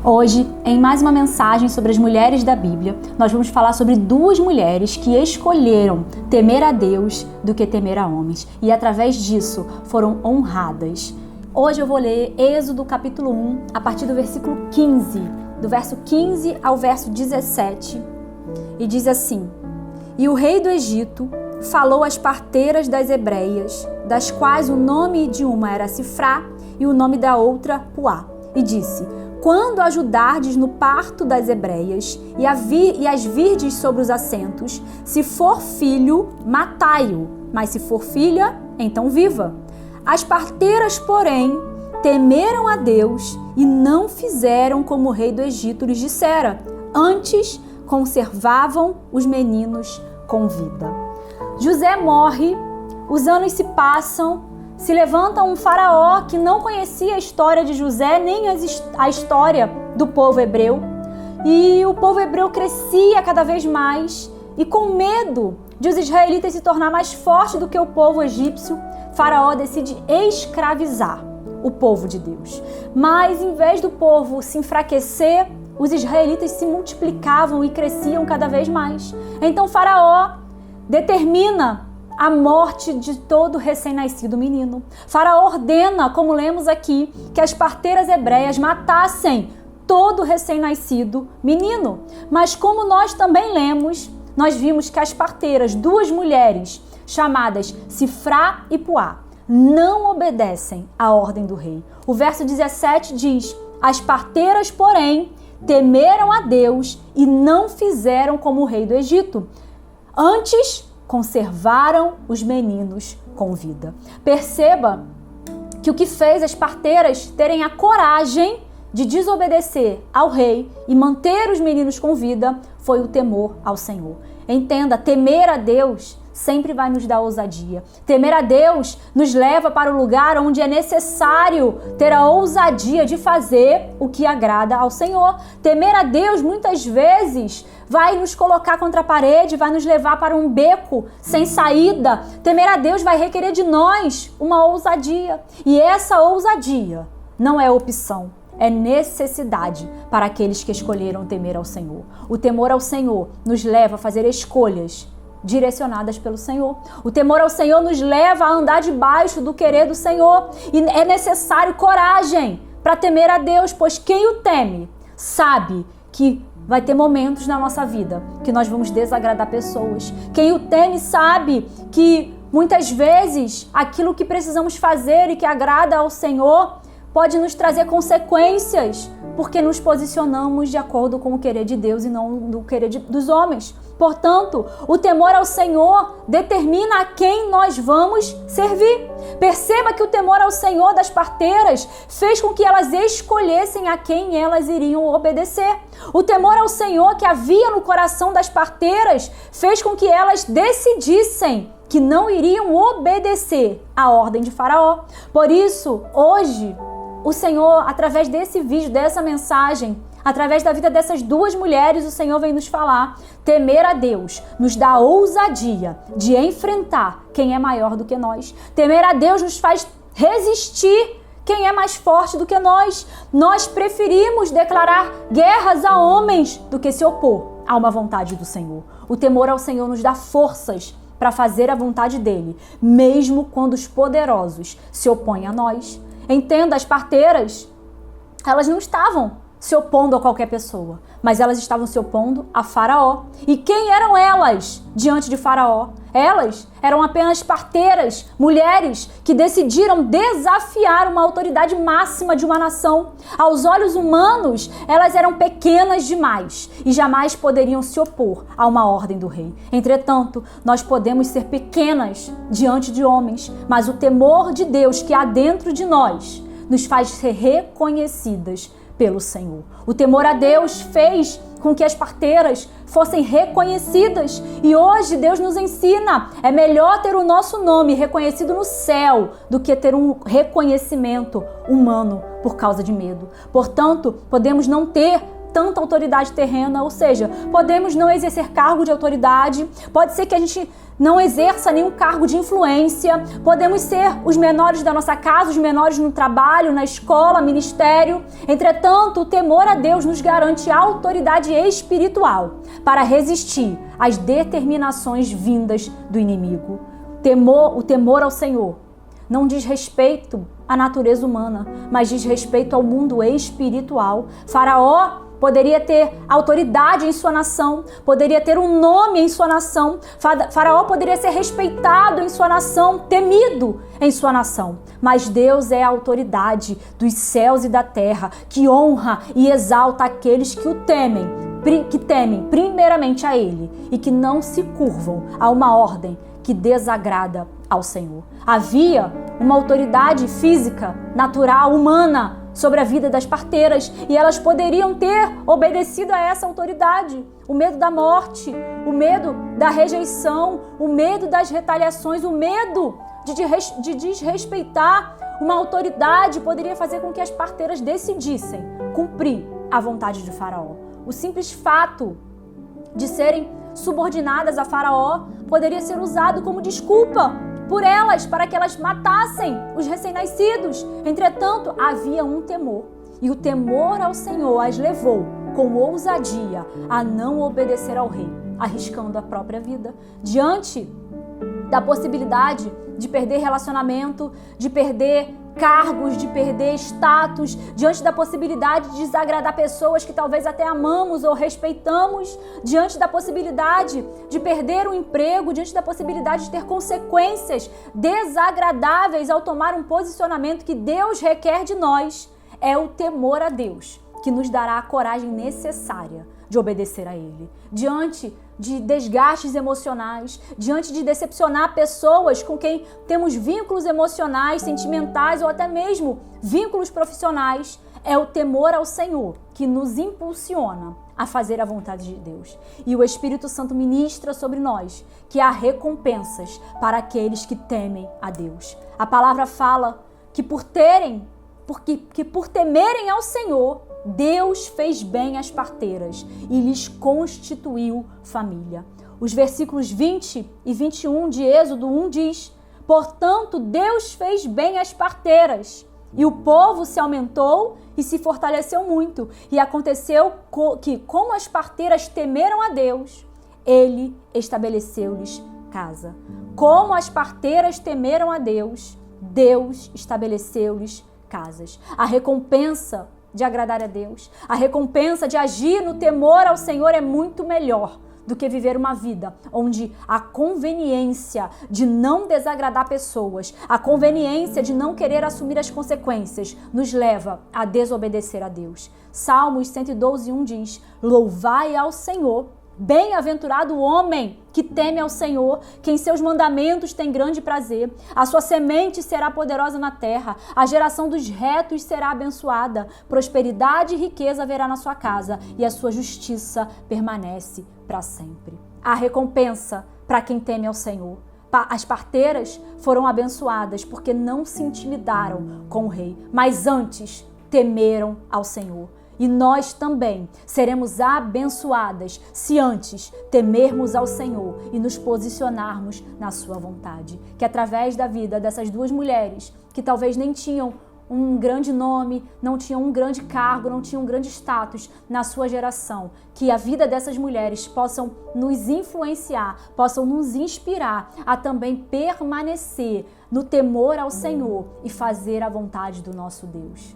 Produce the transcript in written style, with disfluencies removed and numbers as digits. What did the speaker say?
Hoje, em mais uma mensagem sobre as mulheres da Bíblia, nós vamos falar sobre duas mulheres que escolheram temer a Deus do que temer a homens e através disso foram honradas. Hoje eu vou ler Êxodo capítulo 1, a partir do versículo 15, do verso 15 ao verso 17, e diz assim: E o rei do Egito falou às parteiras das hebreias, das quais o nome de uma era Sifrá e o nome da outra Puá, e disse: Quando ajudardes no parto das hebreias e as virdes sobre os assentos, se for filho, matai-o, mas se for filha, então viva. As parteiras, porém, temeram a Deus e não fizeram como o rei do Egito lhes dissera, antes conservavam os meninos com vida. José morre, os anos se passam, se levanta um faraó que não conhecia a história de José, nem a história do povo hebreu. E o povo hebreu crescia cada vez mais e com medo de os israelitas se tornar mais fortes do que o povo egípcio, faraó decide escravizar o povo de Deus. Mas em vez do povo se enfraquecer, os israelitas se multiplicavam e cresciam cada vez mais. Então faraó determina a morte de todo recém-nascido menino. Faraó ordena, como lemos aqui, que as parteiras hebreias matassem todo recém-nascido menino. Mas como nós também lemos, nós vimos que as parteiras, duas mulheres chamadas Sifrá e Puá, não obedecem à ordem do rei. O verso 17 diz: As parteiras, porém, temeram a Deus e não fizeram como o rei do Egito. Antes, conservaram os meninos com vida. Perceba que o que fez as parteiras terem a coragem de desobedecer ao rei e manter os meninos com vida foi o temor ao Senhor. Entenda, temer a Deus sempre vai nos dar ousadia. Temer a Deus nos leva para o lugar onde é necessário ter a ousadia de fazer o que agrada ao Senhor. Temer a Deus muitas vezes vai nos colocar contra a parede, vai nos levar para um beco sem saída. Temer a Deus vai requerer de nós uma ousadia. E essa ousadia não é opção, é necessidade para aqueles que escolheram temer ao Senhor. O temor ao Senhor nos leva a fazer escolhas direcionadas pelo Senhor. O temor ao Senhor nos leva a andar debaixo do querer do Senhor. E é necessário coragem para temer a Deus, pois quem o teme sabe que vai ter momentos na nossa vida que nós vamos desagradar pessoas. Quem o teme sabe que muitas vezes aquilo que precisamos fazer e que agrada ao Senhor pode nos trazer consequências, porque nos posicionamos de acordo com o querer de Deus e não do querer dos homens. Portanto, o temor ao Senhor determina a quem nós vamos servir. Perceba que o temor ao Senhor das parteiras fez com que elas escolhessem a quem elas iriam obedecer. O temor ao Senhor que havia no coração das parteiras fez com que elas decidissem que não iriam obedecer à ordem de Faraó. Por isso, hoje, o Senhor, através desse vídeo, dessa mensagem, através da vida dessas duas mulheres, o Senhor vem nos falar: temer a Deus nos dá ousadia de enfrentar quem é maior do que nós. Temer a Deus nos faz resistir quem é mais forte do que nós. Nós preferimos declarar guerras a homens do que se opor a uma vontade do Senhor. O temor ao Senhor nos dá forças para fazer a vontade dele, mesmo quando os poderosos se opõem a nós. Entenda, as parteiras, elas não estavam se opondo a qualquer pessoa, mas elas estavam se opondo a Faraó. E quem eram elas diante de Faraó? Elas eram apenas parteiras, mulheres que decidiram desafiar uma autoridade máxima de uma nação. Aos olhos humanos, elas eram pequenas demais e jamais poderiam se opor a uma ordem do rei. Entretanto, nós podemos ser pequenas diante de homens, mas o temor de Deus que há dentro de nós nos faz ser reconhecidas pelo Senhor. O temor a Deus fez com que as parteiras fossem reconhecidas e hoje Deus nos ensina: é melhor ter o nosso nome reconhecido no céu do que ter um reconhecimento humano por causa de medo. Portanto, podemos não ter tanta autoridade terrena, ou seja, podemos não exercer cargo de autoridade, pode ser que a gente não exerça nenhum cargo de influência, podemos ser os menores da nossa casa, os menores no trabalho, na escola, ministério. Entretanto, o temor a Deus nos garante autoridade espiritual para resistir às determinações vindas do inimigo. O temor ao Senhor não diz respeito à natureza humana, mas diz respeito ao mundo espiritual. Faraó poderia ter autoridade em sua nação, poderia ter um nome em sua nação, Faraó poderia ser respeitado em sua nação, temido em sua nação. Mas Deus é a autoridade dos céus e da terra, que honra e exalta aqueles que temem primeiramente a Ele e que não se curvam a uma ordem que desagrada ao Senhor. Havia uma autoridade física, natural, humana sobre a vida das parteiras e elas poderiam ter obedecido a essa autoridade. O medo da morte, o medo da rejeição, o medo das retaliações, o medo de desrespeitar uma autoridade poderia fazer com que as parteiras decidissem cumprir a vontade de Faraó. O simples fato de serem subordinadas a Faraó poderia ser usado como desculpa por elas, para que elas matassem os recém-nascidos. Entretanto, havia um temor, e o temor ao Senhor as levou com ousadia a não obedecer ao rei, arriscando a própria vida. Diante da possibilidade de perder relacionamento, de perder cargos, de perder status, diante da possibilidade de desagradar pessoas que talvez até amamos ou respeitamos, diante da possibilidade de perder o emprego, diante da possibilidade de ter consequências desagradáveis ao tomar um posicionamento que Deus requer de nós, é o temor a Deus que nos dará a coragem necessária de obedecer a Ele. Diante de desgastes emocionais, diante de decepcionar pessoas com quem temos vínculos emocionais, sentimentais ou até mesmo vínculos profissionais, é o temor ao Senhor que nos impulsiona a fazer a vontade de Deus. E o Espírito Santo ministra sobre nós que há recompensas para aqueles que temem a Deus. A palavra fala que por temerem ao Senhor, Deus fez bem às parteiras e lhes constituiu família. Os versículos 20 e 21 de Êxodo 1 diz: portanto, Deus fez bem às parteiras, e o povo se aumentou e se fortaleceu muito. E aconteceu que, como as parteiras temeram a Deus, Ele estabeleceu-lhes casa. Como as parteiras temeram a Deus, Deus estabeleceu-lhes casas. A recompensa de agradar a Deus, a recompensa de agir no temor ao Senhor é muito melhor do que viver uma vida onde a conveniência de não desagradar pessoas, a conveniência de não querer assumir as consequências, nos leva a desobedecer a Deus. Salmos 112:1 diz: louvai ao Senhor, bem-aventurado o homem que teme ao Senhor, que em seus mandamentos tem grande prazer. A sua semente será poderosa na terra, a geração dos retos será abençoada. Prosperidade e riqueza haverá na sua casa, e a sua justiça permanece para sempre. A recompensa para quem teme ao Senhor. As parteiras foram abençoadas porque não se intimidaram com o rei, mas antes temeram ao Senhor. E nós também seremos abençoadas se antes temermos ao Senhor e nos posicionarmos na sua vontade. Que através da vida dessas duas mulheres, que talvez nem tinham um grande nome, não tinham um grande cargo, não tinham um grande status na sua geração, que a vida dessas mulheres possam nos influenciar, possam nos inspirar a também permanecer no temor ao Senhor e fazer a vontade do nosso Deus.